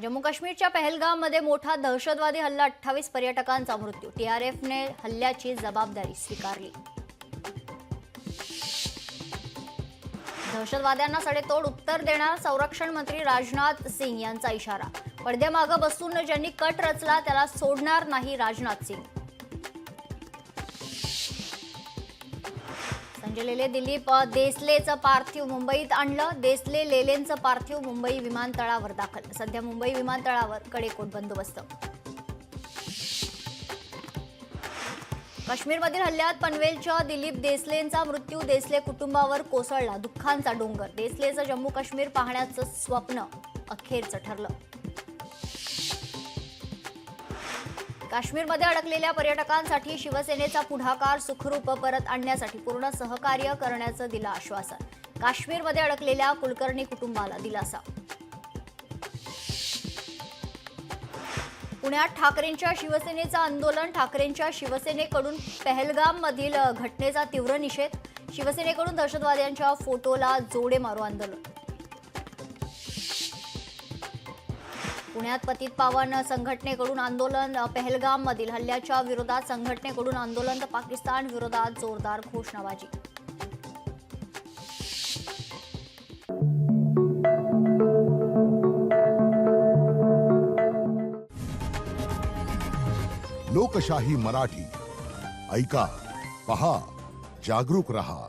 जम्मू काश्मीरच्या पहलगाममध्ये मोठा दहशतवादी हल्ला, 28 पर्यटकांचा मृत्यू. TRFने हल्ल्याची जबाबदारी स्वीकारली. दहशतवाद्यांना सडेतोड उत्तर देणार संरक्षण मंत्री राजनाथ सिंग यांचा इशारा. पडद्यामागे बसून ज्यांनी कट रचला त्याला सोडणार नाही, राजनाथ सिंग. संजय लेले दिलीप देसलेचं पार्थिव मुंबईत आणलं. देसले लेलेंचं पार्थिव मुंबई विमानतळावर दाखल. सध्या मुंबई विमानतळावर कडेकोट बंदोबस्त. काश्मीरमधील हल्ल्यात पनवेलच्या दिलीप देसलेंचा मृत्यू. देसले कुटुंबावर कोसळला दुःखांचा डोंगर. देसलेचं जम्मू काश्मीर पाहण्याचं स्वप्न अखेरचं ठरलं. काश्मीरमध्ये अडकलेल्या पर्यटकांसाठी शिवसेनेचा पुढाकार. सुखरूप परत आणण्यासाठी पूर्ण सहकार्य करण्याचं दिलं आश्वासन. काश्मीरमध्ये अडकलेल्या कुलकर्णी कुटुंबाला दिलासा. पुण्यात ठाकरेंच्या शिवसेनेचं आंदोलन. ठाकरेंच्या शिवसेनेकडून पहलगाममधील घटनेचा तीव्र निषेध. शिवसेनेकडून दहशतवाद्यांच्या फोटोला जोडे मारो आंदोलन. पुण्यात पतित पावन संघटनेकडून आंदोलन. पहलगाममधील हल्ल्याच्या विरोधात संघटनेकडून आंदोलन तर पाकिस्तान विरोधात जोरदार घोषणाबाजी. लोकशाही मराठी ऐका, पहा, जागरूक रहा.